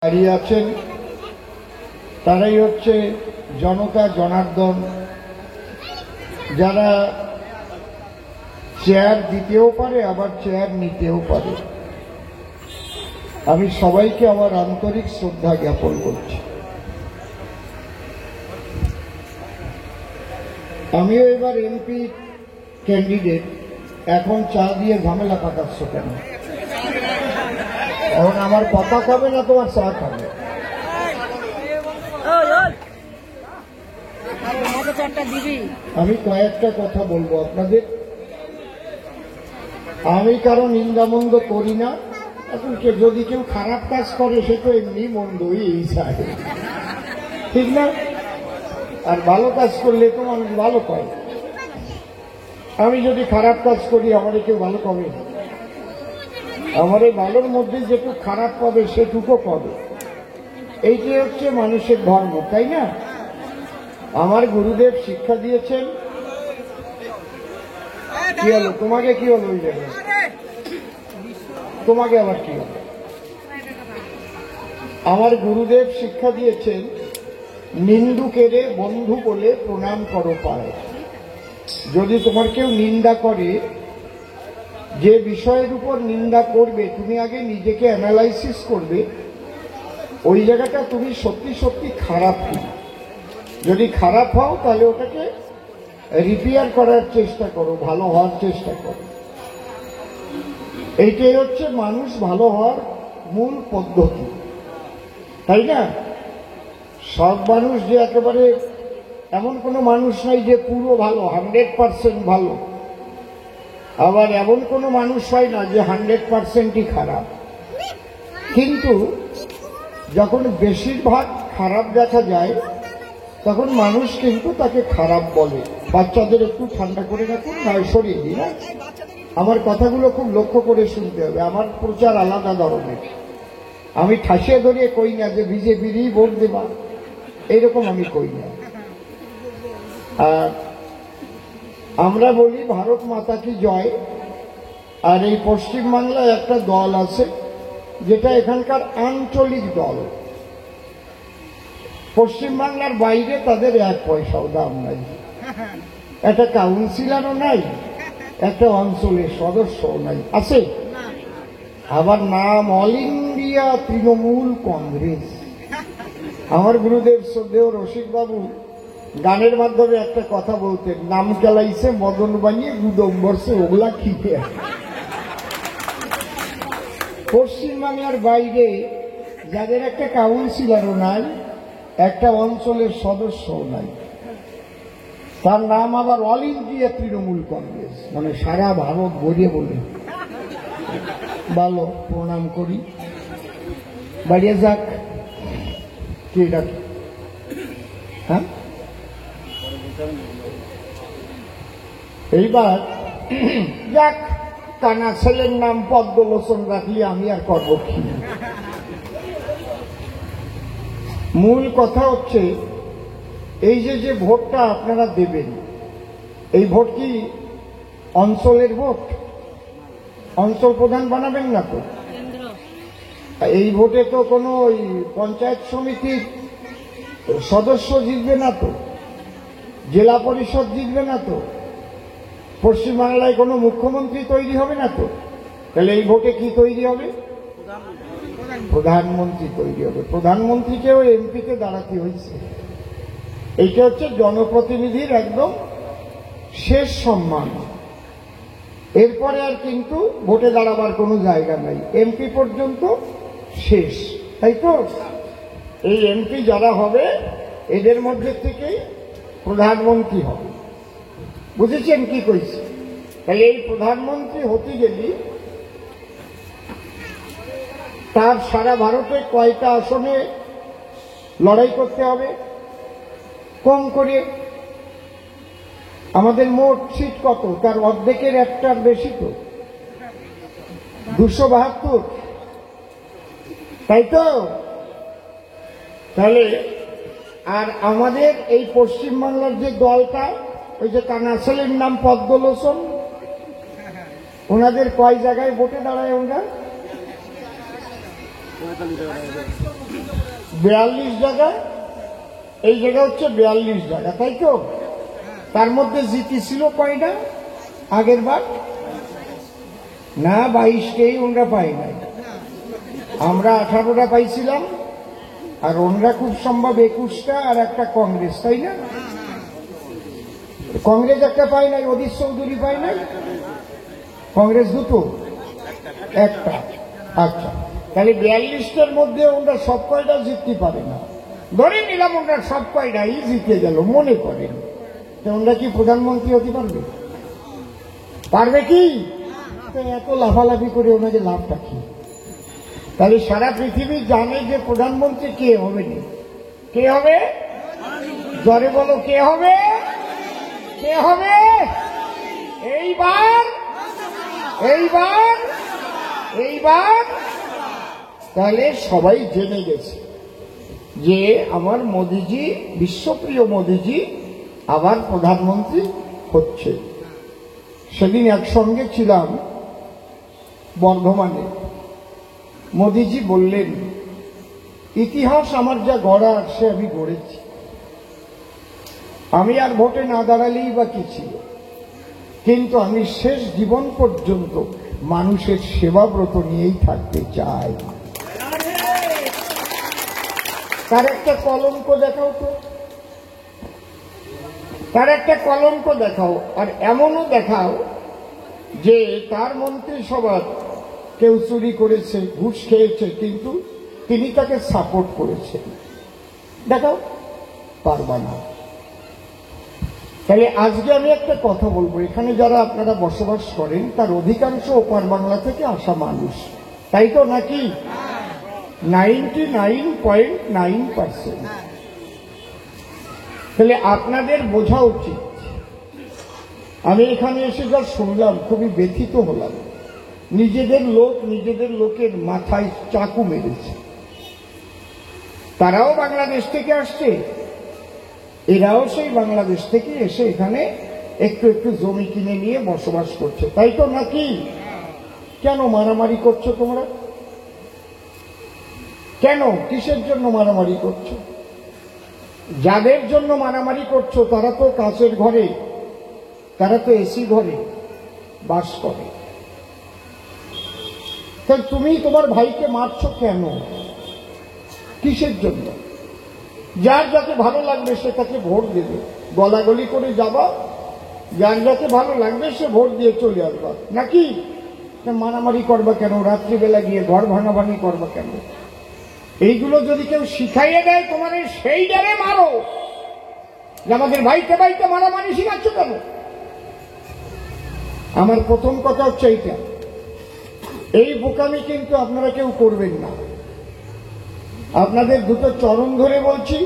দাঁড়িয়ে আছেন তারাই হচ্ছে জনতা জনার্দন, যারা চেয়ার দিতেও পারে আবার চেয়ার নিতেও পারে। আমি সবাইকে আমার আন্তরিক শ্রদ্ধা জ্ঞাপন করছি। আমিও এবার এমপি ক্যান্ডিডেট। এখন চা দিয়ে ঝামেলা পাকাচ্ছ কেন? এখন আমার কথা খাবে না তোমার চা খাবে? আমি কয়েকটা কথা বলবো আপনাদের। আমি কারো নিন্দামন্দ করি না। এখন যদি কেউ খারাপ কাজ করে সে তো এমনি মন্দই এই চায়, ঠিক না? আর ভালো কাজ করলে তো মানুষ ভালো পায়। আমি যদি খারাপ কাজ করি আমারে কেউ ভালো পাবে? আমার এই ভালোর মধ্যে যেটুকু খারাপ পাবে সেটুকু পাবে। এইটি হচ্ছে মানুষের ধর্ম, তাই না? আমার গুরুদেব শিক্ষা দিয়েছেন। কি হলো তোমাকে? কি হলো ওই জায়গায়? তোমাকে আবার কি হলো? আমার গুরুদেব শিক্ষা দিয়েছেন, নিন্দুকেরে বন্ধু বলে প্রণাম করো পায়। যদি তোমার কেউ নিন্দা করে, যে বিষয়ের উপর নিন্দা করবে তুমি আগে নিজেকে অ্যানালাইসিস করবে ওই জায়গাটা তুমি সত্যি সত্যি খারাপ কি। যদি খারাপ হও তাহলে ওটাকে রিপেয়ার করার চেষ্টা করো, ভালো হওয়ার চেষ্টা করো। এইটাই হচ্ছে মানুষ ভালো হওয়ার মূল পদ্ধতি, তাই না? সব মানুষ যে একেবারে এমন কোনো মানুষ নাই যে পুরো ভালো, 100% ভালো। আবার এমন কোনো মানুষ হয় না যে 100%ই খারাপ। কিন্তু যখন বেশিরভাগ খারাপ দেখা যায় তখন মানুষ কিন্তু তাকে খারাপ বলে। বাচ্চাদের একটু ঠান্ডা করে রাখুন, নয় সরিয়ে দিই না। আমার কথাগুলো খুব লক্ষ্য করে শুনতে হবে। আমার প্রচার আলাদা ধরনের। আমি ঠাসিয়ে ধরিয়ে কই না যে বিজেপিরই ভোট দেবা, এইরকম আমি কই না। আর আমরা বলি ভারত মাতা কি জয়। আর এই পশ্চিমবাংলায় একটা দল আছে যেটা এখানকার আঞ্চলিক দল। পশ্চিমবাংলার বাইরে তাদের এক পয়সাও দাম নাই, একটা কাউন্সিলরও নাই, একটা অঞ্চলের সদস্যও নাই। আছে আবার নাম অল ইন্ডিয়া তৃণমূল কংগ্রেস। আমার গুরুদেব শ্রদ্ধেয় রসিকবাবু গানের মাধ্যমে একটা কথা বলতেন, নাম চালাইছে মদন বানিয়ে গুদম বর্ষে ওগুলা খিপে। পশ্চিমবাংলার বাইরে যাদের একটা কাউন্সিলরও নাই, একটা অঞ্চলের সদস্যও নাই, তার নাম আবার অল ইন্ডিয়া তৃণমূল কংগ্রেস, মানে সারা ভারত ভরিয়ে বলে। ভালো, প্রণাম করি, বাড়িয়ে যাক। কি ডাক? হ্যাঁ, এইবার যাক, কানা ছেলের নাম পদ্মলোচন রাখলে আমি আর করব কি? মূল কথা হচ্ছে এই যে ভোটটা আপনারা দেবেন, এই ভোট কি অঞ্চলের ভোট? অঞ্চল প্রধান বানাবেন না তো? এই ভোটে তো কোনো ওই পঞ্চায়েত সমিতির সদস্য জিতবে না তো, জেলা পরিষদ জিতবে না তো, পশ্চিমবাংলায় কোনো মুখ্যমন্ত্রী তৈরি হবে না তো। তাহলে এই ভোটে কি তৈরি হবে? প্রধানমন্ত্রী তৈরি হবে। প্রধানমন্ত্রীকেও এমপিতে দাঁড়াতে হয়েছে। এইটা হচ্ছে জনপ্রতিনিধির একদম শেষ সম্মান। এরপরে আর কিন্তু ভোটে দাঁড়াবার কোনো জায়গা নাই, এমপি পর্যন্ত শেষ, তাই তো? এই এমপি যারা হবে এদের মধ্যে থেকেই প্রধানমন্ত্রী হবে। বুঝেছেন কি কইছি? তাহলে এই প্রধানমন্ত্রী হতে গেলে তার সারা ভারতে কয়টা আসনে লড়াই করতে হবে? কম করে আমাদের মোট সিট কত? তার অর্ধেকের একটার বেশি তো, 272, তাই তো? তাহলে আর আমাদের এই পশ্চিমবাংলার যে দলটা, ওই যে কানা ছেলের নাম পদ্মলোচন, ওনাদের কয় জায়গায় ভোটে দাঁড়ায়? ওনারা 42 জায়গা, এই জায়গা হচ্ছে 42 জায়গা, তাই তো? তার মধ্যে জিতেছিল কয়টা আগের বার? না, 22টাই ওনরা পাই নাই। আমরা 18টা পাইছিলাম, আর ওনরা খুব সম্ভব 21টা, আর একটা কংগ্রেস, তাই না? কংগ্রেস একটা পাই নাই, অধীর চৌধুরী পাই নাই, কংগ্রেস দুটো, একটা। আচ্ছা, তাহলে 42টার মধ্যে ওনরা সব কয়টা জিততে পারে না। ধরে নিলাম ওনরা সব কয়টাই জিতে গেল, মনে করেন, ওনরা কি প্রধানমন্ত্রী হতে পারবে? পারবে কি? এত লাফালাফি করে ওনাকে লাভটা কি? তাহলে সারা পৃথিবী জানে যে প্রধানমন্ত্রী কে হবে না। কে হবে? জোরে বলো, কে হবে? কে হবে এইবার? এইবার এইবার তাহলে সবাই জেনে গেছে যে আমার মোদিজি, বিশ্বপ্রিয় মোদিজি আবার প্রধানমন্ত্রী হচ্ছে। সেদিন একসঙ্গে ছিলাম বর্ধমানে। মোদিজি বললেন, ইতিহাস আমার যা গড়ার সে আমি গড়েছি, আমি আর ভোটে না দাঁড়ালেই বা কি ছিল, কিন্তু আমি শেষ জীবন পর্যন্ত মানুষের সেবাব্রত নিয়েই থাকতে চাই। তার একটা কলঙ্ক দেখাও তো, তার একটা কলঙ্ক দেখাও, আর এমনও দেখাও যে তার মন্ত্রিসভার কেউ চুরি করেছে, ঘুষ খেয়েছে, কিন্তু তিনি তাকে সাপোর্ট করেছেন। দেখাও, পারবা না। তাহলে আজকে আমি একটা কথা বলবো, এখানে যারা আপনারা বসবাস করেন তার অধিকাংশ ওপার বাংলা থেকে আসা মানুষ, তাই তো নাকি? 99.9%। তাহলে আপনাদের বোঝা উচিত। আমি এখানে এসে যা শুনলাম খুবই ব্যথিত হলাম। নিজেদের লোক নিজেদের লোকের মাথায় চাকু মেরেছে। তারাও বাংলাদেশ থেকে আসছে, এরাও সেই বাংলাদেশ থেকে এসে এখানে একটু একটু জমি কিনে নিয়ে বসবাস করছে, তাই তো নাকি? কেন মারামারি করছো তোমরা? কেন, কিসের জন্য মারামারি করছো? যাদের জন্য মারামারি করছো তারা তো কাচের ঘরে, তারা তো এসি ঘরে বাস করে। তাই তুমি তোমার ভাইকে মারছো কেন? কিসের জন্য? যার যাকে ভালো লাগবে সে তাকে ভোট দেবে, গলাগলি করে যাবা, যার যাকে ভালো লাগবে সে ভোট দিয়ে চলে আসবা, নাকি? মারামারি করবা কেন? রাত্রিবেলা গিয়ে ঘর ভাঙাভাঙি করবা কেন? এইগুলো যদি কেউ শিখাইয়ে দেয় তোমাদের, সেই জায়গায় মারো। আমাদের ভাইকে ভাইকে মারামারি শিখাচ্ছ কেন? আমার প্রথম কথা হচ্ছে এইটা, এই বোকামি কিন্তু আপনারা কেউ করবেন না। আপনাদের দুটো চরণ ধরে বলছি,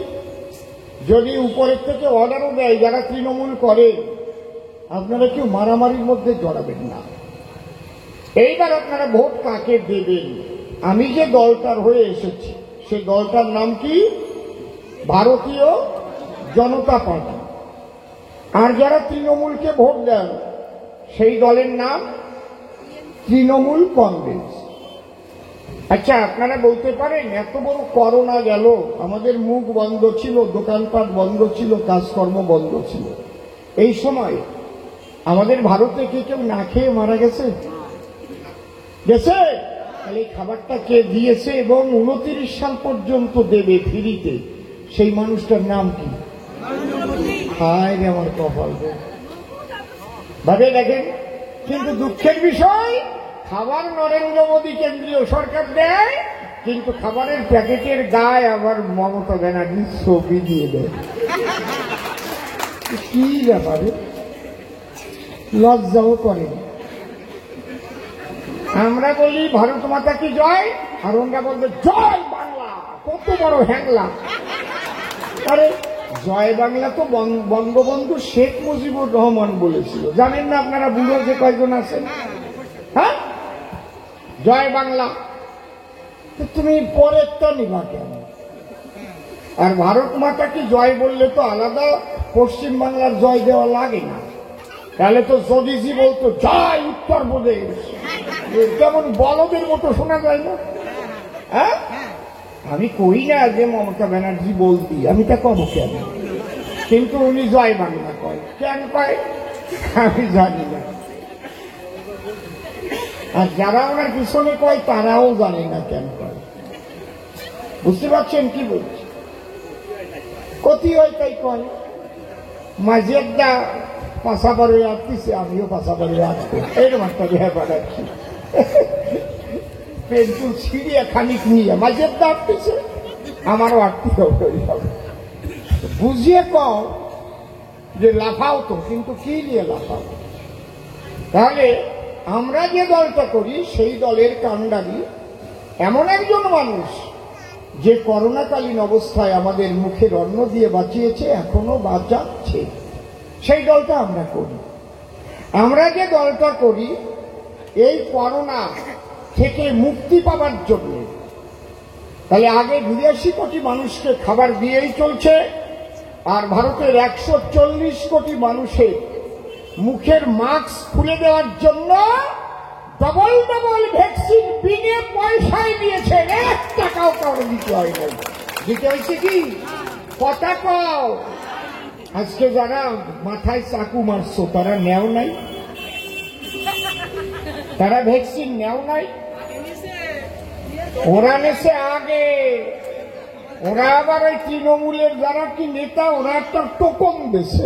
যদি উপরের থেকে অর্ডারও দেয় যারা তৃণমূল করে, আপনারা কেউ মারামারির মধ্যে জড়াবেন না। এইবার আপনারা ভোট কাকে দেবেন? আমি যে দলটার হয়ে এসেছি সেই দলটার নাম কি? ভারতীয় জনতা পার্টি। আর যারা তৃণমূলকে ভোট দেন সেই দলের নাম তৃণমূল কংগ্রেস। আচ্ছা, আপনারা বলতে পারেন এত বড় করোনা গেল, আমাদের মুখ বন্ধ ছিল, দোকানপাট বন্ধ ছিল, কাজকর্ম বন্ধ ছিল, এই সময় আমাদের ভারতে কি কেউ না খেয়ে মারা গেছে? গেছে? তাহলে এই খাবারটা কে দিয়েছে এবং 29 সাল পর্যন্ত দেবে ফ্রিতে, সেই মানুষটার নাম কি? হায় রে আমার কপাল। ভাবে দেখেন, কিন্তু দুঃখের বিষয়, খাবার নরেন্দ্র মোদী কেন্দ্রীয় সরকার দেয়, কিন্তু খাবারের প্যাকেটের গায়ে আবার মমতা ব্যানার্জির ছবি দিয়ে দেয়। কি ব্যাপারে? লজ্জাও করে। আমরা বলি ভারত মাতা কি জয়, আর ওরা বলবে জয় বাংলা। কত বড় হ্যাংলা! আরে জয় বাংলা তো বঙ্গবন্ধু শেখ মুজিবুর রহমান বলেছিল, জানেন না আপনারা? বুড়ো যে কয়জন আছেন, হ্যাঁ, জয় বাংলা। তুমি পরেরটা নিবা কেন? আর ভারত মাতা কি জয় বললে তো আলাদা পশ্চিম বাংলার জয় দেওয়া লাগে না। তাহলে তো যোগীজি বলতো জয় উত্তরপ্রদেশ, কেমন বলদের মতো শোনা যায় না? হ্যাঁ, আমি কই না যে মমতা ব্যানার্জি বলতি, আমি তা কব কেন, কিন্তু উনি জয় বাংলা কয়, কেন কয় আমি জানি না। আর যারা ওনার পিছনে কয় তারাও জানে না কেন কয়। বুঝতে পারছেন কি বলছি? কতি হয় তাই কয়। মাঝেরটা পাশাপাড়ি আসতেছে, আমিও পাশাপাড়ি আসবো, এরকম একটা ব্যাপার আর কি। পেন্টুল ছিঁড়িয়ে খানিক নিয়ে মাঝেরটা আসতেছে, আমারও আটতে হবে। বুঝিয়ে কও যে লাফাও তো, কিন্তু কি নিয়ে লাফাও? তাহলে আমরা যে দলটা করি সেই দলের কাণ্ডারি এমন একজন মানুষ যে করোনাকালীন অবস্থায় আমাদের মুখের অন্ন দিয়ে বাঁচিয়েছে, এখনো বাঁচাচ্ছে, সেই দলটা আমরা করি। আমরা যে দলটা করি এই করোনা থেকে মুক্তি পাবার জন্য, তাহলে আগে 82 কোটি মানুষকে খাবার দিয়েই চলছে, আর ভারতের 140 কোটি মানুষের মুখের মাস্ক খুলে দেওয়ার জন্য ডবল ডবল ভ্যাকসিন বিনে পয়সায় দিয়েছেন, 1 টাকাও কারো দিতে হয় নাই। দিতে হয়েছে কি কথা কও? আজকে যারা মাথায় চাকু মারছো তারা নেও নাই, তারা ভ্যাকসিন নেও নাই, ওরা নেছে আগে। ওরা আবার ওই তৃণমূলের যারা কি নেতা, ওরা একটা টোকন দিয়েছে,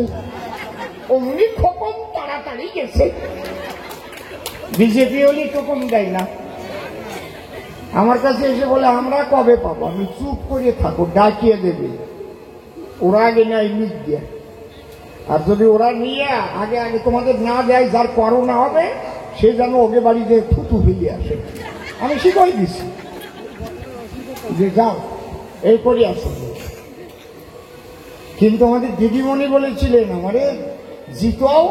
অমনি খোকন তাড়াতাড়ি গেছে। বিজেপি হলে টোকন দেয় না। আমার কাছে এসে বলে আমরা কবে পাবো? আমি চুপ করে থাকো, ডাকিয়ে দেবে। ওরা আগে নেয় নিক দিয়ে, আর যদি ওরা নিয়ে আগে আগে তোমাদের না দেয়, যার করোনা হবে সে যেন ওকে বাড়িতে থুতু ফেলে আসে। আমি শিখাই দিচ্ছি যে যাও এই করে আসো। কিন্তু আমাদের দিদিমণি বলেছিলেন আমারে জিতাও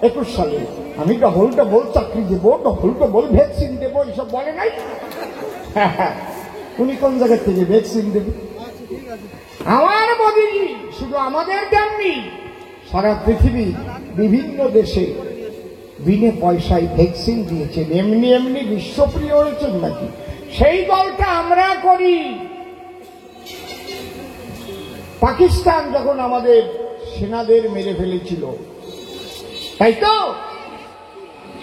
21 সালে, আমি ডবল ডবল চাকরি দেবো, ডবল ডবল ভ্যাকসিন দেবো, এইসব বলে নাই। উনি কোন জায়গা থেকে ভ্যাকসিন দেবে? আমার মোদিজি শুধু আমাদের দেননি, সারা পৃথিবী বিভিন্ন দেশে বিনে পয়সায় ভ্যাকসিন দিয়েছেন। এমনি এমনি বিশ্বপ্রিয় হয়েছেন নাকি? সেই দলটা আমরা করি। পাকিস্তান যখন আমাদের সেনাদের মেরে ফেলেছিল, তাই তো,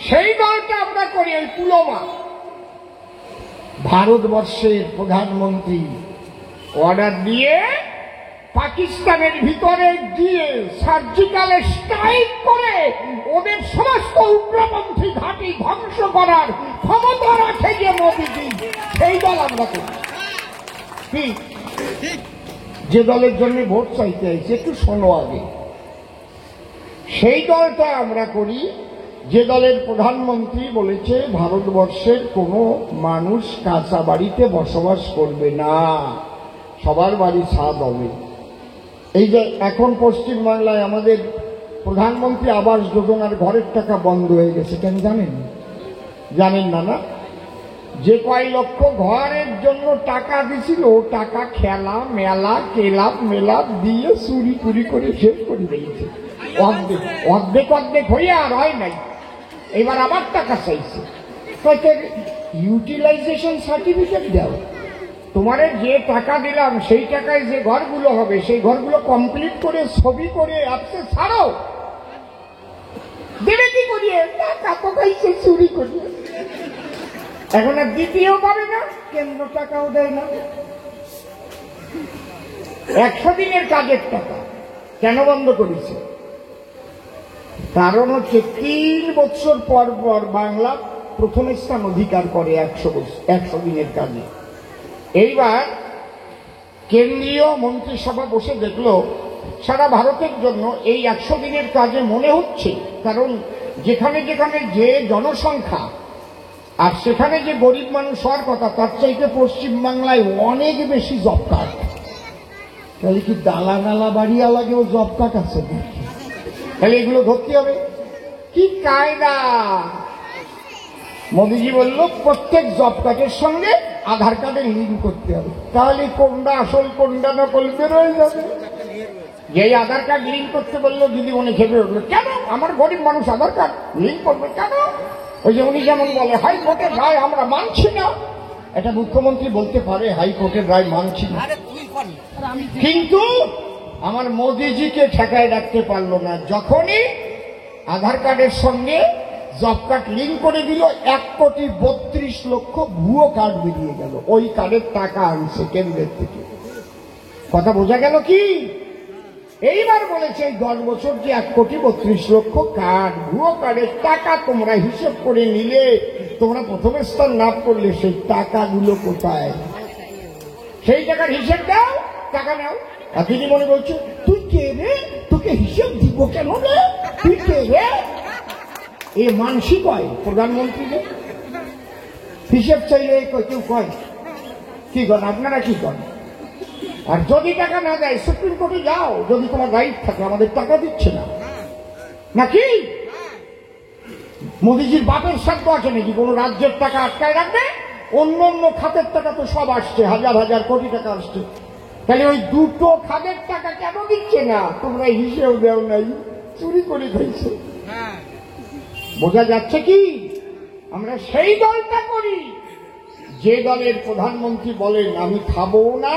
সেই দলটা আমরা করি। এই পুলওয়ামা, ভারতবর্ষের প্রধানমন্ত্রী অর্ডার দিয়ে পাকিস্তানের ভিতরে গিয়ে সার্জিক্যাল স্ট্রাইক করে ওদের সমস্ত উগ্রপন্থী ঘাঁটি ধ্বংস করার ক্ষমতা রাখে যে মোদিজি, সেই দল আমরা করি। কি যে দলের জন্য ভোট চাইতে আইছে, একটু শোনো আগে। সেই দলটা আমরা করি যে দলের প্রধানমন্ত্রী বলেছে ভারতবর্ষের কোনো মানুষ কাঁচা বাড়িতে বসবাস করবে না, সবার বাড়ি ছাদ হবে। এই যে এখন পশ্চিমবাংলায় আমাদের প্রধানমন্ত্রী আবাস যোজনার ঘরের টাকা বন্ধ হয়ে গেছে, কেন জানেন? জানেন না? না, যে কয় লক্ষ ঘরের জন্য টাকা দিছিল, টাকা খেলা মেলা কেলাপ মেলাপ দিয়ে চুরি টুরি করে শেষ করে দিয়েছে। অর্ধেক অর্ধেক অর্ধেক হয়ে আর হয় নাই, এবার আবার টাকা চাইছে। ইউটিলাইজেশন সার্টিফিকেট দাও, তোমার যে টাকা দিলাম সেই টাকায় যে ঘরগুলো হবে সেই ঘরগুলো কমপ্লিট করে ছবি করে আপনি ছাড়ো। দেবে কি করিয়ে? টাকা তো খাইছে চুরি করিয়ে। এখন আর দ্বিতীয় পাবে না, কেন্দ্র টাকাও দেয় না। 100 দিনের কাজের টাকা কেন বন্ধ করেছে? কারণ হচ্ছে 3 বছর পর পর বাংলা প্রথম স্থান অধিকার করে 100 দিনের কাজে। এইবার কেন্দ্রীয় মন্ত্রিসভা বসে দেখলো সারা ভারতের জন্য এই 100 দিনের কাজে মনে হচ্ছে, কারণ যেখানে যেখানে যে জনসংখ্যা আর সেখানে যে গরিব মানুষ হওয়ার কথা, তার চাইতে পশ্চিমবাংলায় অনেক বেশি জব কার্ড। তাহলে কি দালানালা বাড়িওয়ালাকেও জব কার্ড আছে? তাহলে এগুলো ধরতে হবে। কি কায়দা! মোদিজি বলল প্রত্যেক জব কার্ডের সঙ্গে আধার কার্ডের লিঙ্ক করতে হবে, তাহলে কোনটা আসল কোনটা নকল বেরোয় যাবে। যেই আধার কার্ড লিঙ্ক করতে বললো দিদি মনে খেপে উঠলো, কেন আমার গরিব মানুষ আধার কার্ড লিঙ্ক করবে কেন? ওই যে উনি যেমন বলে হাইকোর্টে রায় আমরা মানছি না, এটা মুখ্যমন্ত্রী বলতে পারে হাইকোর্টের রায় মানছি না, কিন্তু আমার মোদিজিকে ঠেকায় রাখতে পারলো না। যখনই আধার কার্ডের সঙ্গে জব কার্ড লিঙ্ক করে দিল, 1,32,00,000 ভুয়ো কার্ড বেরিয়ে গেল। ওই কার্ডের টাকা আনছে কেন্দ্রের থেকে। কথা বোঝা গেল কি? এইবার বলেছে এই 10 বছর যে 1,32,00,000 কার্ড, ভুয়ো কার্ডের টাকা তোমরা হিসেব করে নিলে, তোমরা প্রথম স্থান লাভ করলে, সেই টাকাগুলো কোথায়? সেই টাকার হিসেব দাও, টাকা নাও। আর দিদি মনে বলছো তুই কে রে, তোকে হিসেব দিব কেন রে, তুই কে রে? এ মানসিক হয় প্রধানমন্ত্রীকে হিসেব চাইলে কেউ কয়? কি করেন আপনারা, কি করেন? আর যদি টাকা না দেয় সুপ্রিম কোর্টে যাও, যদি তোমার রাইট থাকে। আমাদের টাকা দিচ্ছে না নাকি? মোদিজির বাপের সাধ্য আছে নাকি কোন রাজ্যের টাকা আটকায় রাখবে? অন্য অন্য খাতের টাকা তো সব আসছে, হাজার হাজার কোটি টাকা আসছে। তাহলে ওই দুটো খাতের টাকা কেন দিচ্ছে না? তোমরা হিসেব দেও নাই, চুরি করে খাইছে। বোঝা যাচ্ছে কি? আমরা সেই দলটা করি যে দলের প্রধানমন্ত্রী বলেন আমি খাবো না,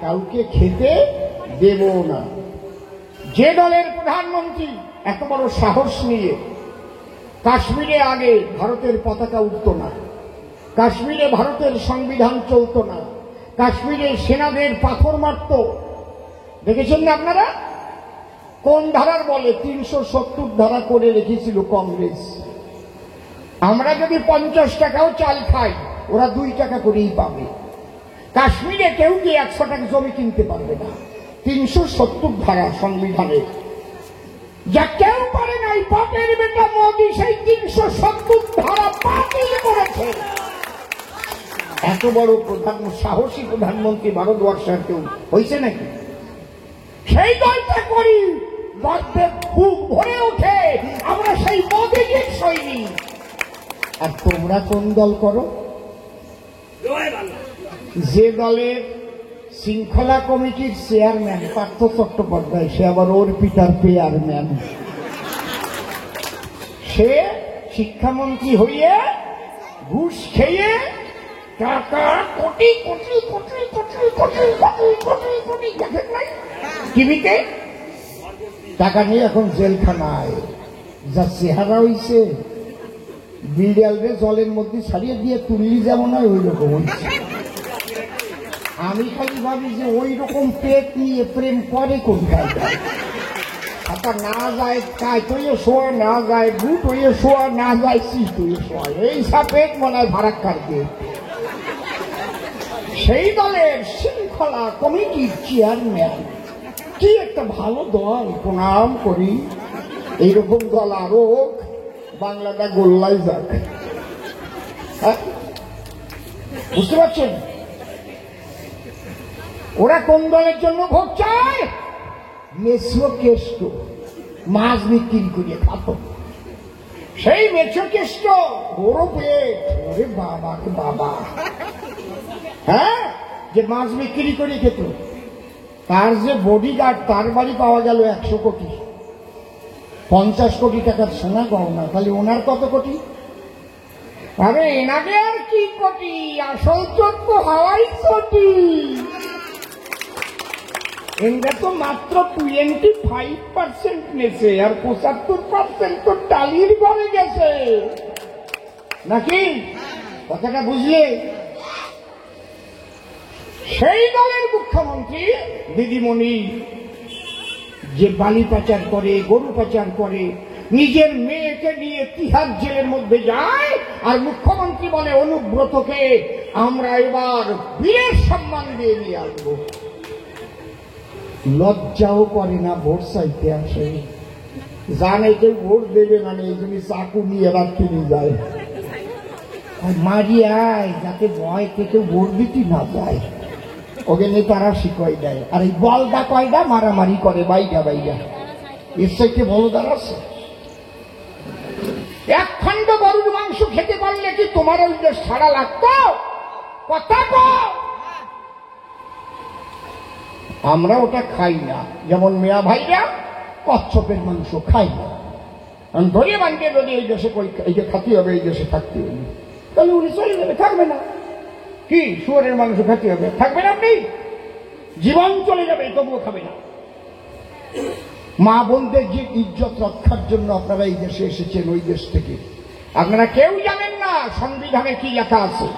কাউকে খেতে দেব না। যে দলের প্রধানমন্ত্রী এত বড় সাহস নিয়ে কাশ্মীরে আগে ভারতের পতাকা উঠত না, কাশ্মীরে ভারতের সংবিধান চলত না, কাশ্মীরে সেনাদের পাথর মারত, দেখেছেন না আপনারা? কোন ধারার বলে? 370 ধারা করে রেখেছিল কংগ্রেস। আমরা যদি 50 টাকাও চাল খাই, ওরা 2 টাকা করেই পাবে। কাশ্মীরে কেউ কি 100 টাকা জমি কিনতে পারবে না। 370 ধারা সংবিধানে, যা কেউ পারে নাই। বাপের বেটা মোদি সেই 370 ধারা বাতিল করেছে। এত বড় সাহসী প্রধানমন্ত্রী ভারতবর্ষের কেউ হয়েছে নাকি? সেই দলটা করি, বুক ভরে ওঠে, আমরা সেই মোদিজির সৈনিক। আর তোমরা কোন দল করো? যে দলের শৃঙ্খলা কমিটির চেয়ারম্যান পার্থ চট্টোপাধ্যায়, সে আবার অর্পিতার চেয়ারম্যান। সে শিক্ষামন্ত্রী হইয়ে ঘুষ খেয়ে টাকা কোটি কোটি কোটি কোটি কোটি কোটি কোটি কোটি, দেখেন নাই টিভিতে? টাকা নিয়ে এখন জেলখানায়। যা চেহারা হইছে, বিড়ালরে জলের মধ্যে ছাড়িয়ে দিয়ে তুললি যেমন হয় ওই রকম হয়েছে। আমি খালি ভাবি যে ওই রকম পেট নিয়ে প্রেম করে কোনটায়? না যায় কাজ হইয়ে শোয়া, না যায় বুট হইয়ে শোয়া, না যায় সিট হইয়ে শোয়া, এই সব পেট মনে হয় ভাড়াক্কার পেট। সেই দলের শৃঙ্খলা কমিটির চেয়ারম্যান। কি একটা ভালো দল, প্রণাম করি। এইরকম দল আরো বাংলাটা গোল্লাই যাক। বুঝতে পারছেন? ওরা কোন দলের জন্য ভোট চায়? মেসো কেষ্ট মাছ বিক্রি করে খাত, সেই মেছো কেষ্ট বড় পেট। ওরে বাবা রে বাবা, হ্যাঁ, যে মাছ বিক্রি করে খেত, তার যে বডিগার্ড, তার বাড়ি পাওয়া গেল 100 কোটি, 50 কোটি টাকার সোনা গহনা। তাহলে ওনার কত কোটি? আরে এনাকে আর কি কোটি, আসল চোদ্দ হাওয়াই কোটি। এনরা তো মাত্র 25% নেছে, আর 75% তো টালির ঘরে গেছে নাকি? কথাটা বুঝলে? সেই দলের মুখ্যমন্ত্রী দিদিমণি যে বালি পাচার করে, গরু পাচার করে, নিজের মেয়েকে নিয়ে তিহার জেলের মধ্যে যায়, আর মুখ্যমন্ত্রী বলে অনুব্রতকে আমরা এবার বীরের সম্মান দিয়ে নিয়ে আসবো। লজ্জাও করে না ভোট চাইতে আসে, জানে কেউ ভোট দেবে মানে এই জন্য চাকু নিয়ে রাখতে নিয়ে যায়, মারিয়ায় যাতে ভয় কেউ ভোট দিতে না যায়। ওকে নেতারা শিখাই দেয়, আর এই বলদা কয়টা মারামারি করে বাইরা বাইরা। এর সাথে বলদার আছে? এক খণ্ড গরুর মাংস খেতে পারলে কি তোমার ওই যে সারা লাগতো? কথা কও। আমরা ওটা খাই না, যেমন মেয়া ভাইরা কচ্ছপের মাংস খাই না। ধরে বানকে যদি এই দেশে এই যে খাতে হবে, এই দেশে থাকতে হবে, তাহলে উনি চলে যাবে, থাকবে না। কি শুয়োরের মাংস খেতে হবে? থাকবেন আপনি, জীবন চলে যাবে তবুও খাবে না। মা বোনদের যে ইজ্জত রক্ষার জন্য আপনারা এই দেশে এসেছেন, ওই দেশ থেকে আপনারা কেউ জানেন না সংবিধানে কি লেখা আছে।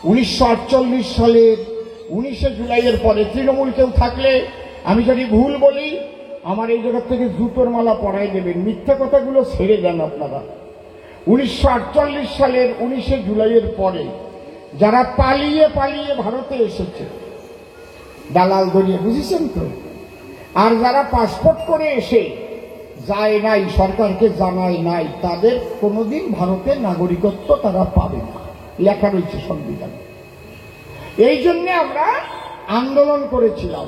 1948 সালের 19শে জুলাইয়ের পরে তৃণমূল কেউ থাকলে আমি যদি ভুল বলি আমার এই জায়গা থেকে জুতোর মালা পরাই দেবেন। মিথ্যা কথাগুলো ছেড়ে দেন আপনারা। 1948 সালের 19শে জুলাইয়ের পরে যারা পালিয়ে পালিয়ে ভারতে এসেছে দালাল ধরিয়ে, বুঝেছেন তো, আর যারা পাসপোর্ট করে এসে যায় নাই, সরকারকে জানায় নাই, তাদের কোনোদিন ভারতের নাগরিকত্ব তারা পাবে না, লেখা রয়েছে সংবিধানে। এই জন্য আমরা আন্দোলন করেছিলাম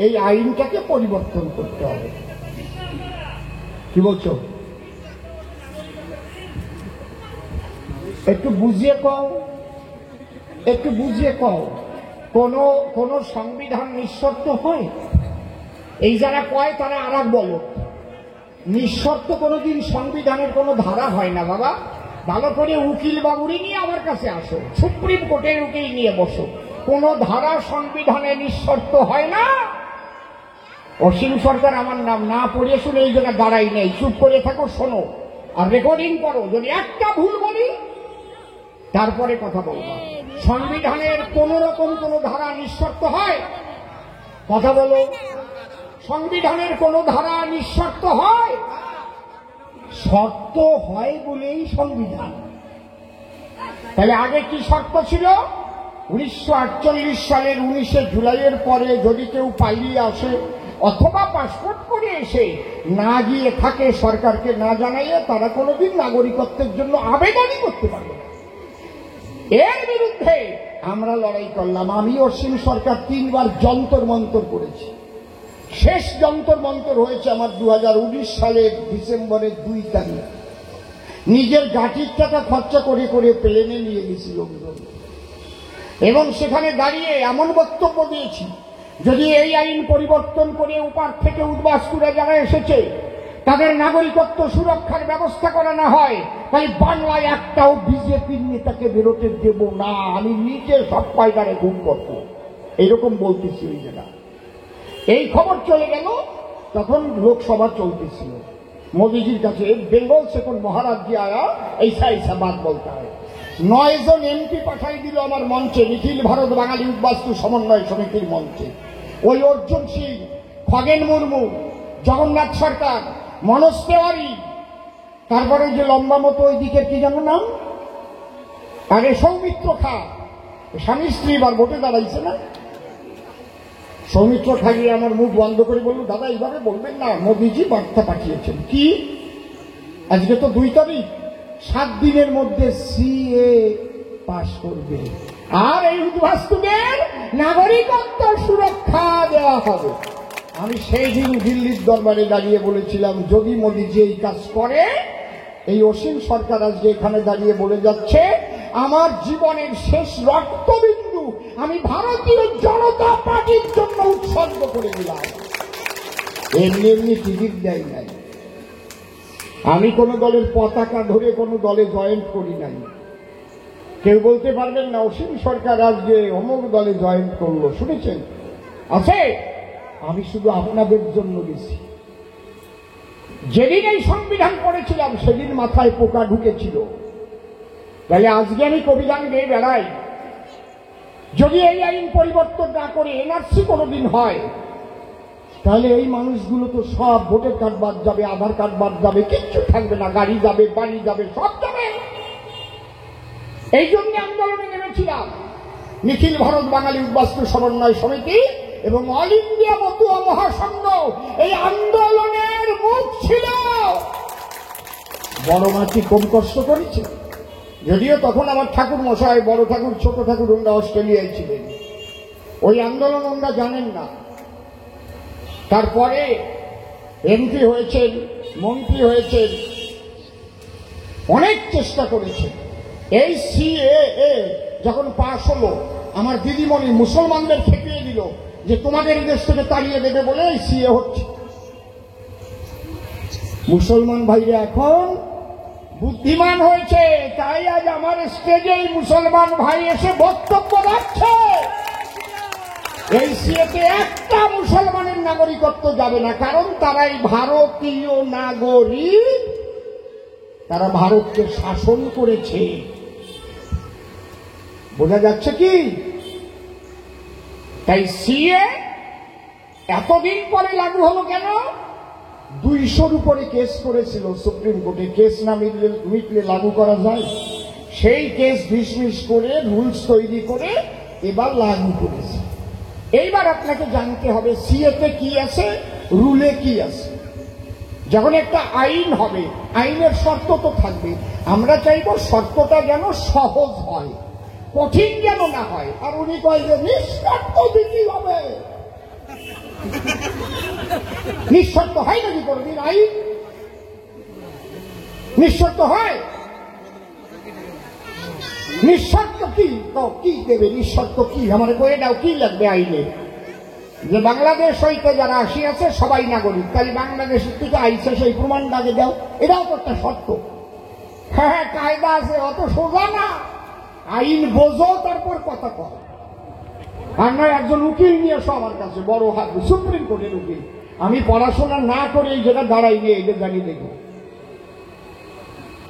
এই আইনটাকে পরিবর্তন করতে হবে। কি বলছো? একটু বুঝিয়ে কও, একটু বুঝিয়ে কও। কোন সংবিধান নিঃশর্ত হয়? এই যারা কয় তারা আর এক বলো। নিঃশর্ত কোনোদিন সংবিধানের কোনো ধারা হয় না বাবা। ভালো করে উকিল বাবুরি নিয়ে আমার কাছে আসো, সুপ্রিম কোর্টের উকিল নিয়ে বসো। কোন ধারা সংবিধানে নিঃশর্ত হয় না। অসীম সরকার আমার নাম, না পড়িয়ে শুনে এই জায়গায় দাঁড়াই নেই, চুপ করে থাকো, শোনো আর রেকর্ডিং করো। যদি একটা ভুল বলি তারপরে কথা বলবো। সংবিধানের কোন রকম কোন ধারা নিঃশর্ত হয়? কথা বলো। সংবিধানের কোন ধারা নিঃশর্ত হয়? শর্ত হয় বলেই সংবিধান। তাহলে আগে কি শর্ত ছিল? 1948 সালের 19শে জুলাইয়ের পরে যদি কেউ পালিয়ে আসে অথবা পাসপোর্ট করে এসে না গিয়ে থাকে, সরকারকে না জানাইয়ে, তারা কোনোদিন নাগরিকত্বের জন্য আবেদনই করতে পারবে না। এর বিরুদ্ধে আমরা লড়াই করলাম। আমি অসীম সরকার 3 বার যন্তর মন্তর করেছি। শেষ যন্তর মন্তর হয়েছে আমার 2019 সালের ডিসেম্বরের 2 তারিখ। নিজের গাঠির টাকা খরচা করে করে প্লেনে নিয়ে গেছি লোকজন, এবং সেখানে দাঁড়িয়ে এমন বক্তব্য দিয়েছি, যদি এই আইন পরিবর্তন করে উপার থেকে উদ্বাস্তুরা যারা এসেছে তাদের নাগরিকত্ব সুরক্ষার ব্যবস্থা করা না হয়, তাই বাংলায় একটাও বিজেপির নেতাকে বেরোতে দেব না। আমি নিজে সব পায়গারে ঘুম করবো, এইরকম বলতেছি। ওই জায়গা এই খবর চলে গেল, তখন লোকসভা চলতেছিল। মোদীজির কাছে বেঙ্গল সে কোন মহারাজ জি আয়া এইসা এইসা বাদ বলতে হয়। 9 জন এমপি পাঠাই দিল আমার মঞ্চে, নিখিল ভারত বাঙালি উদ্বাস্তু সমন্বয় সমিতির মঞ্চে। ওই অর্জুন সিং, খগেন মুর্মু, জগন্নাথ সরকার, মনোজ তেওয়ারি, তারপরে যে লম্বা মতো ওই দিকের কি যেন নাম, আগে সৌমিত্র খা, স্বামী স্ত্রী এবার ভোটে দাঁড়াইছে না। সৌমিত্র খা গিয়ে আমার মুখ বন্ধ করে বলল, দাদা এইভাবে বলবেন না, মোদীজি বার্তা পাঠিয়েছেন। কি? আজকে তো 2 তারিখ, 7 দিনের মধ্যে সিএ পাশ করবে আর এই উদ্বাস্তুদের নাগরিকত্ব সুরক্ষা দেওয়া হবে। আমি সেই দিন দিল্লির দরবারে দাঁড়িয়ে বলেছিলাম, যদি মোদীজি এই কাজ করে, এই অসীম সরকার আজকে এখানে দাঁড়িয়ে বলে যাচ্ছে, আমার জীবনের শেষ রক্তবিন্দু আমি ভারতীয় জনতা পার্টির জন্য উৎসর্গ করে দিলাম। এমনি এমনি টিকিট দেয় নাই, আমি কোন দলের পতাকা ধরে কোন দলে জয়েন্ট করি নাই। কেউ বলতে পারবেন না অসীম সরকার আজকে অমুক দলে জয়েন্ট করলো, শুনেছেন? আছে। আমি শুধু আপনাদের জন্য গেছি। যেদিন এই সংবিধান পড়েছিলাম সেদিন মাথায় পোকা ঢুকেছিল। তাহলে আজকে আমি কবিগান গেয়ে বেড়াই, যদি এই আইন পরিবর্তন না করে এনআরসি কোনোদিন হয়, তাহলে এই মানুষগুলো তো সব ভোটার কার্ড বাদ যাবে, আধার কার্ড বাদ যাবে, কিচ্ছু থাকবে না, গাড়ি যাবে, বাড়ি যাবে, সব যাবে। এই জন্য আন্দোলনে নেমেছিলাম। নিখিল ভারত বাঙালি উদ্বাস্তু সমন্বয় সমিতি এবং অল ইন্ডিয়া মতুয়া মহাসংঘ এই আন্দোলনের মুখ ছিল। বড় মাছি কম কষ্ট করেছে, যদিও তখন আমার ঠাকুর মশাই, বড় ঠাকুর, ছোট ঠাকুর ওনারা অস্ট্রেলিয়ায় ছিলেন। ওই আন্দোলন ওনারা জানেন না। তারপরে এমপি হয়েছেন, মন্ত্রী হয়েছেন, অনেক চেষ্টা করেছেন। এই সিএএ যখন পাশ হলো, আমার দিদিমণি মুসলমানদের খেপিয়ে দিল যে তোমাদের এই দেশ থেকে তাড়িয়ে দেবে বলে এই সিএ হচ্ছে। মুসলমান ভাইরা এখন বুদ্ধিমান হয়েছে, তাই আজ আমার স্টেজে মুসলমান ভাই এসে বক্তব্য রাখছে এই সিএতে একটা মুসলমানের নাগরিকত্ব যাবে না, কারণ তারাই ভারতীয় নাগরিক, তারা ভারতকে শাসন করেছে। বোঝা যাচ্ছে কি? তাই সিএ এতদিন পরে লাগু হলো কেন? 200-র উপরে কেস করেছিল সুপ্রিম কোর্টে, কেস না মিটলে লাগু করা যায়, সেই কেস ডিসমিস করে রুলস তৈরি করে এবার লাগু করেছে। এইবার আপনাকে জানতে হবে সিএতে কি আছে, রুলে কি আছে। যখন একটা আইন হবে, আইনের শর্ত তো থাকবে। আমরা চাইব শর্তটা যেন সহজ হয়, কঠিন যেন না হয়। আর উনি কয় যে নিঃশর্ত দিতে হবে। নিঃশর্ত হয় নাকি কোনদিন আইন? নিঃশর্ত হয়? নিঃশর্ত কি? তো কি দেবে নিঃশর্ত কি? আমার কয়ে দাও কি লাগবে আইনে? যে বাংলাদেশ হইতে যারা আসিয়াছে সবাই নাগরিক, তাই বাংলাদেশের থেকে আইসে সেই প্রমাণটা আগে দাও। এটাও তো একটা শর্ত। হ্যাঁ, কায়দা আছে, অত সোজা না। আইন বোঝো, তারপর কথা কর। আর নয় একজন উকিল নিয়ে এসো আমার কাছে, বড় হাত, সুপ্রিম কোর্টের উকিল। আমি পড়াশোনা না করে এই জায়গা দাঁড়াই নিয়ে এদের জানিয়ে দেখবো।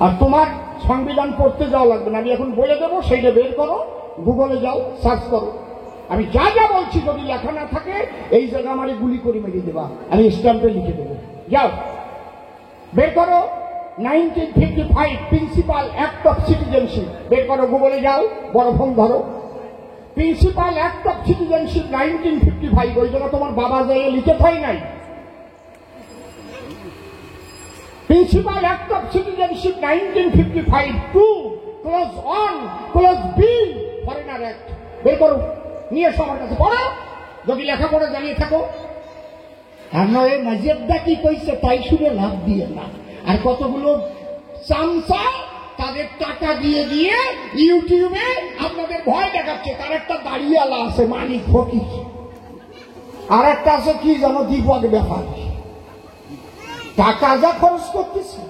আর তোমার সংবিধান পড়তে যাওয়া লাগবে না, আমি এখন বলে দেবো, সেইটা বের করো, গুগলে যাও, সার্চ করো। আমি যা যা বলছি যদি লেখা না থাকে এই জায়গা আমারে গুলি করে মেরে দেবা, আমি স্ট্যাম্পে লিখে দেবো। যাও বের করো 1955 প্রিন্সিপাল অ্যাক্ট অফ সিটিজেনশিপ, বের করো, গুগলে যাও, বড় ফোন ধরো, প্রিন্সিপাল অ্যাক্ট অফ সিটিজেনশিপ 1955। ওই জন্য তোমার বাবা যাই লিখে হয় নাই। Principal act of citizenship 1955 2 clause 1 clause B foreigner act, বের করো, নিয়ে এসো আমার কাছে, পড়ো যদি লেখাপড়া জানিয়ে থাকো। আর নয় নাজিবদা কি কইছে তাই শুনে লাভ দিয়ে না। আর কতগুলো চামচা তাদের টাকা দিয়ে দিয়ে ইউটিউবে আপনাদের ভয় দেখাচ্ছে। তার একটা দাঁড়িয়ালা আছে মানিক ফকির, আর একটা আছে কি জানো দীপক ব্যাপার। টাকা যা খরচ করতেছে,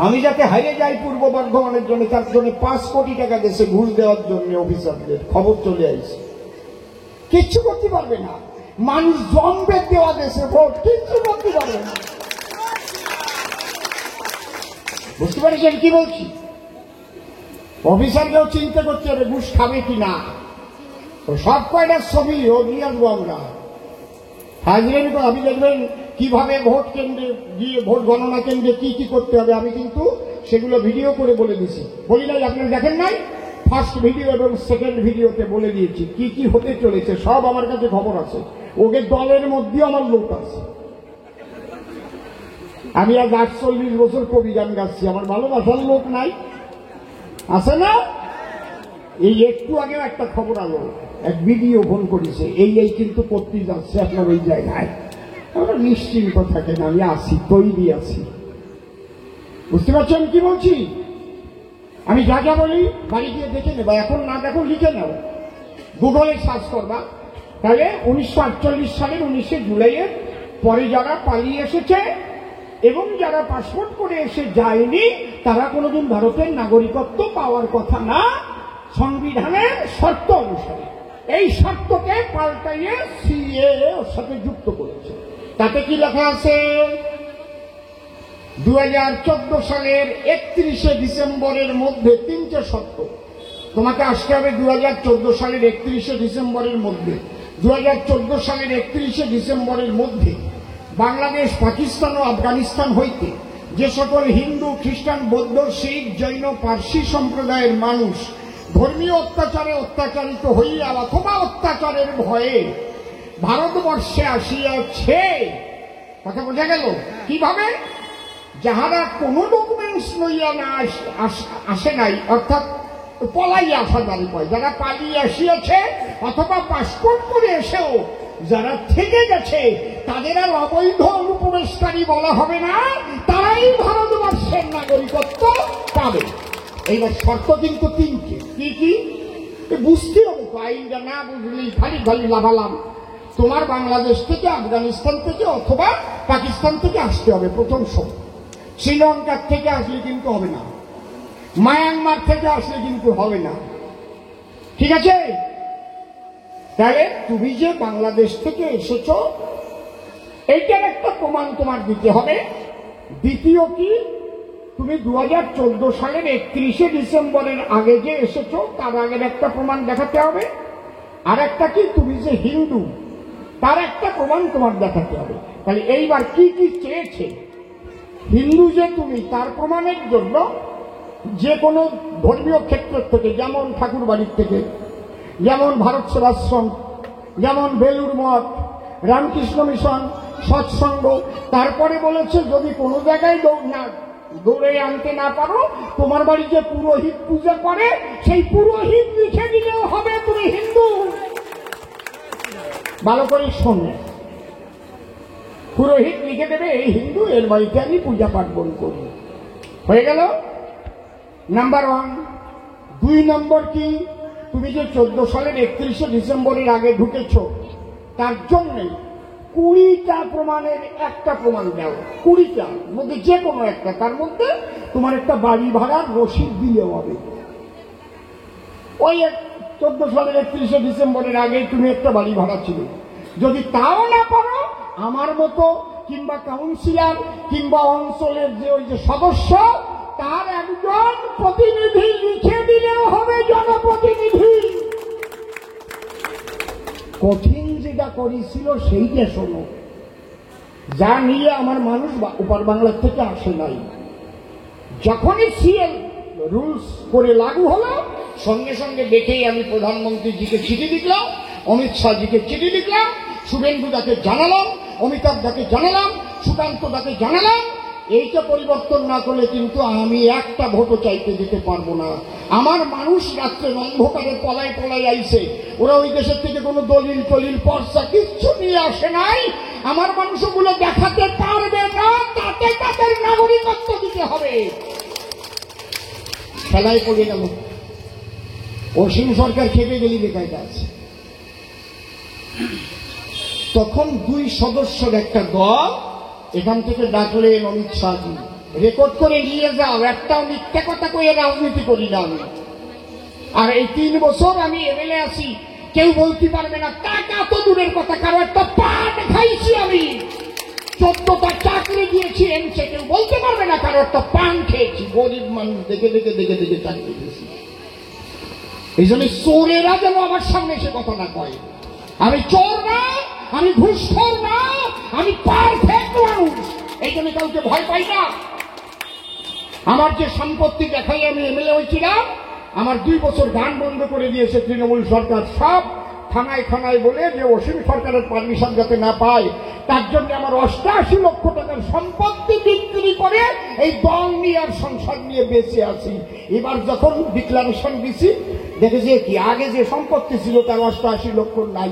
আমি যাতে হারিয়ে যাই পূর্ব বর্ধমানের জন্য, তার জন্য 5 কোটি টাকা দিয়েছে ঘুষ দেওয়ার জন্য অফিসারদের, খবর চলে আসছে। কিচ্ছু করতে পারবে না। মানুষ জন্মে দেওয়া দেশে ভোট, কিচ্ছু করতে পারবে না। বুঝতে পারছেন কি বলছি? অফিসারকেও চিন্তা করতে হবে ঘুষ খাবে কি না। সব কয়টা ছবি ও নিয়ে আসবো আমরা। হাজরেন আমি দেখবেন কিভাবে ভোট কেন্দ্রে গিয়ে ভোট গণনা কেন্দ্রে কি কি করতে হবে, আমি কিন্তু সেগুলো ভিডিও করে বলে দিছি। বলি নাই আপনারা দেখেন নাই? ফার্স্ট ভিডিও এবং সেকেন্ড ভিডিওতে বলে দিয়েছি কি কি হতে চলেছে, সব আমার কাছে খবর আছে। ওকে দলের মধ্যে আমার লোক আছে। আমি আজ 48 বছর কবি গান গাচ্ছি, আমার ভালোবাসার লোক নাই আছে না? এই একটু আগেও একটা খবর আলো, এক ভিডিও ফোন করেছে, এই কিন্তু করতে যাচ্ছে আপনার ওই জায়গায়। আমরা নিশ্চিন্ত থাকেন, আমি আছি, তৈরি আছি। বুঝতে পারছেন কি বলছি? আমি যা যা বলি বাড়ি গিয়ে দেখে নেবা, এখন না দেখো লিখে নাও, গুগলে সার্চ করবা। তাহলে 1948 সালের 19শে জুলাইয়ের পরে যারা পালিয়ে এসেছে এবং যারা পাসপোর্ট করে এসে যায়নি, তারা কোনোদিন ভারতের নাগরিকত্ব পাওয়ার কথা না সংবিধানের শর্ত অনুসারে। এই শর্তকে পাল্টাইয়ে সিএ ওর সাথে যুক্ত করেছে। তাতে কি লেখা আছে? 2014 সালের 31শে ডিসেম্বরের মধ্যে 3টে শর্ত তোমাকে আসতে হবে। 2014 সালের 31শে ডিসেম্বরের মধ্যে 2014 সালের 31শে ডিসেম্বরের মধ্যে বাংলাদেশ, পাকিস্তান ও আফগানিস্তান হইতে যে সকল হিন্দু, খ্রিস্টান, বৌদ্ধ, শিখ, জৈন, পার্সি সম্প্রদায়ের মানুষ ধর্মীয় অত্যাচারে অত্যাচারিত হইয়া অথবা অত্যাচারের ভয়ে ভারতবর্ষে আসিয়াছে, কথা বোঝা গেল? কিভাবে? যাহারা কোনো ডকুমেন্টস লইয়া না আসে নাই, অর্থাৎ পলাইয়া আসা দাঁড়ি পায়, যারা পালিয়ে আসিয়াছে অথবা পাসপোর্ট করে এসেও যারা থেকে গেছে, তাদের আর অবৈধ অনুপ্রবেশকারী বলা হবে না, তারাই ভারতবর্ষের নাগরিকত্ব পাবে। এইবার শর্ত কিন্তু 3টে। কি কি বুঝতে হবে তো, আইনটা না বুঝলেই খালি খালি লাভালাম। তোমার বাংলাদেশ থেকে, আফগানিস্তান থেকে অথবা পাকিস্তান থেকে আসতে হবে প্রথম শর্ত। শ্রীলঙ্কার থেকে আসলে কিন্তু হবে না। মায়ানমার থেকে আসলে কিন্তু হবে না, ঠিক আছে? তাহলে তুমি যে বাংলাদেশ থেকে এসেছো এইটার একটা প্রমাণ তোমার দিতে হবে। দ্বিতীয় কি, তুমি 2014 সালের 31শে ডিসেম্বরের আগে যে এসেছো তার আগের একটা প্রমাণ দেখাতে হবে। আর একটা কি, তুমি যে হিন্দু তার একটা প্রমাণ তোমার দেখাতে হবে। তাহলে এইবার কি কি চেয়েছে, হিন্দু যে তুমি তার প্রমাণের জন্য যে কোনো ধর্মীয় ক্ষেত্র থেকে, যেমন ঠাকুর বাড়ির থেকে, যেমন ভারত সেবাশ্রম, যেমন বেলুর মঠ, রামকৃষ্ণ মিশন, সৎসঙ্গ, তারপরে বলেছে যদি কোনো জায়গায় দৌড়ে আনতে না পারো, তোমার বাড়ি যে পুরোহিত পূজা করে সেই পুরোহিত লিখে দিলেও হবে তুমি হিন্দু। ভালো করে শোনো, পুরোহিত লিখে দেবে এই হিন্দু, এর বাড়িতে আমি পূজা পার্বণ করি। হয়ে গেল নাম্বার 1। 2 নম্বর কি, তুমি যে 14 সালের 31শে ডিসেম্বরের আগে ঢুকেছ তার জন্য 20টা প্রমাণের একটা প্রমাণ দাও। 20টার মধ্যে যে কোনো একটা, তার মধ্যে তোমার একটা বাড়ি ভাড়ার রসিদ দিলেও হবে। ওই 14 সালের 31শে ডিসেম্বরের আগে তুমি একটা বাড়ি ভাড়া ছিল। যদি তাও না পারো, আমার মতো কিংবা কাউন্সিলর কিংবা অঞ্চলের যে ওই যে সদস্য তার একজন প্রতিনিধি লিখে দিলেও হবে, জনপ্রতিনিধি। কঠিন যেটা করেছিল সেইটা শোনো, যা নিয়ে আমার মানুষ ওপার বাংলার থেকে আসে নাই। যখনই সিএল রুলস করে লাগু হলো, সঙ্গে সঙ্গে দেখেই আমি প্রধানমন্ত্রীজিকে চিঠি লিখলাম, অমিত শাহজিকে চিঠি লিখলাম, শুভেন্দু দাকে জানালাম, অমিতাভ দাকে জানালাম, সুকান্ত দাকে জানালাম। এইটা পরিবর্তন না করলে কিন্তু আমি একটা ভোটও চাইতে যেতে পারবো না। আমার মানুষ রাত্রে অন্ধকারে পলায় পলায় আইছে, ওরা ওই দেশের থেকে কোনো দলিল টলিল পর্চা কিচ্ছু নিয়ে আসে নাই। আমার মানুষ ওগুলো দেখাতে পারবে না, তাতে তাদের নাগরিকত্ব দিতে হবে। খেলায় পড়ে গেল, অসীম সরকার খেপে গেলি বেকায়দা আছে। তখন 2 সদস্যের একটা দল এখান থেকে ডাকলেন অমিত শাহজি, রেকর্ড করে নিয়ে যাও, একটাও মিথ্যা কথা কয়ে রাজনীতি করি না আমি। আর এই 3 বছর আমি এমএলএ আছি, কেউ বলতে পারবে না। টাকা তো দূরের কথা, কারো একটা পাট খাইছি আমি, 14টা চাকরি দিয়েছি এমসে, কেউ বলতে পারবে না কারো একটা পান খেয়েছি। গরিব মানুষ দেখে দেখে দেখে দেখে চাকরি দিয়েছি। এই জন্য চোরেরা যেন আমার সামনে এসে কথা না কয়। আমি চোর না, আমি ঘুষখোর না, আমি পারফেক্ট মানুষ। এই জন্য কাউকে ভয় পাই না। আমার যে সম্পত্তি দেখাই আমি এমএলএ হয়েছিলাম, আমার 2 বছর গান বন্ধ করে দিয়েছে তৃণমূল সরকার। সব থানায় থানায় বলে যে অসীম সরকারের পারমিশন যাতে না পায়, তার জন্য আমার 88 লক্ষ টাকার সম্পত্তি বিক্রি করে এই দল নিয়ে আর সংসার নিয়ে বেঁচে আছি। এবার যখন ডিক্লারেশন দিছি, দেখেছি কি আগে যে সম্পত্তি ছিল তার 88 লক্ষ নাই,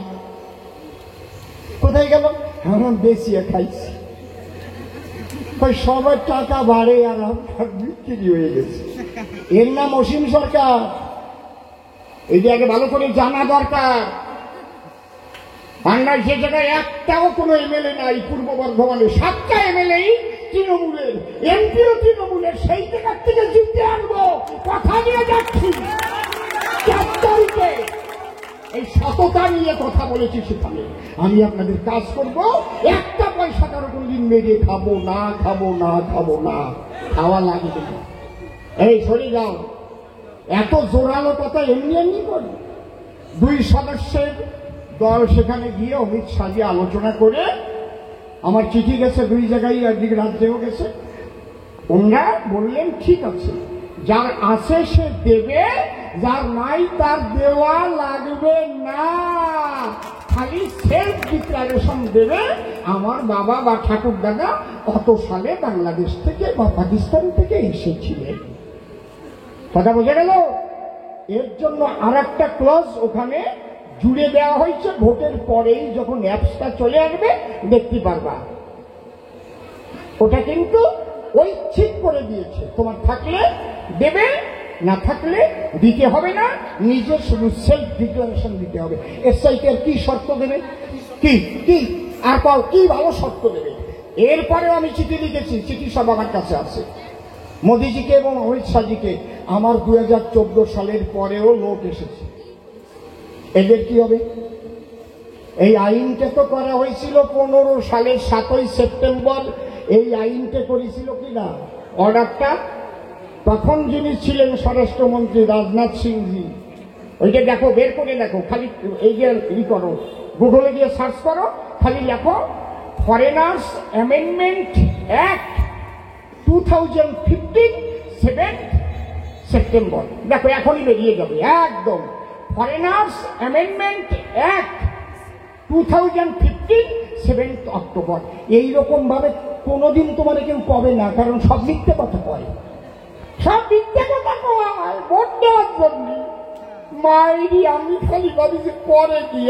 কোথায় গেল? এখন বেঁচিয়ে খাইছি। সবার টাকা বাড়ে আর আমার বিক্রি হয়ে গেছে। এর নাম অসীম সরকার। এই যে আগে ভালো করে জানা দরকার। বাংলায় যে জায়গায় একটাও কোনো এমএলএ নাই, পূর্ব বর্ধমানে 7টা এমএলএ তৃণমূলের, এমপিও তৃণমূলের, সেই জায়গার থেকে জিতে আনবো, কথা নিয়ে যাচ্ছি। 4 তারিখে এই সততা নিয়ে কথা বলেছি, সেখানে আমি আপনাদের কাজ করব। একটা পয়সা কারো কোনদিন মেরে খাবো না, খাবো না, খাবো না, খাওয়া লাগবে না। এই সরে যাও, এত জোরালো কথা এমনি এমনি করি। 2 সদস্যের দল সেখানে গিয়ে অমিত শাহজি আলোচনা করে, আমার চিঠি গেছে 2 জায়গায়, একদিকে রাজ্যেও গেছে। ওনারা বললেন ঠিক আছে, যার আছে সে দেবে, যার নাই তার দেওয়া লাগবে না, খালি সেলফ ডিক্লারেশন দেবে আমার বাবা বা ঠাকুর দাদা কত সালে বাংলাদেশ থেকে বা পাকিস্তান থেকে এসেছিলেন। কথা বোঝা গেল? এর জন্য আর একটা ক্লজ ওখানে জুড়ে দেওয়া হয়েছে, ভোটের পরেই যখন অ্যাপসটা চলে আসবে দেখতে পারবা। ওটা কিন্তু ঐচ্ছিক করে দিয়েছে, তোমার থাকলে দেবে, না থাকলে দিতে হবে না, নিজে শুধু সেলফ ডিক্লারেশন দিতে হবে। এসআইটি আর কি শর্ত দেবে? কি কি আর কি ভালো শর্ত দেবে? এরপরেও আমি চিঠি লিখেছি, চিঠি সব আমার কাছে আছে, মোদিজিকে এবং অমিত শাহজিকে। আমার 2014 সালের পরেও লোক এসেছে, এদের কি হবে? এই আইনটা তো করা হয়েছিল 15 সালের 7ই সেপ্টেম্বর। এই আইনটা করেছিল কিনা অর্ডারটা, তখন যিনি ছিলেন স্বরাষ্ট্রমন্ত্রী রাজনাথ সিংজি। ওইটা দেখো, বের করে দেখো, খালি এই যে ই করো, গুগলে গিয়ে সার্চ করো, খালি লেখো ফরেনার্স অ্যামেন্ডমেন্ট অ্যাক্ট 2015 7 সেপ্টেম্বর। দেখো এখনই বেরিয়ে যাবে একদম, ফরেনার্স অ্যামেন্ডমেন্ট অ্যাক্ট 2015 7 অক্টোবর। এইরকম ভাবে কোনোদিন তোমার কেউ পাবে না, কারণ সব মিথ্যে কথা কয়, সব মিথ্যে কথা কয় ভোট দেওয়ার জন্য। মাইরি আমি খালি ভাবি যে পরে কি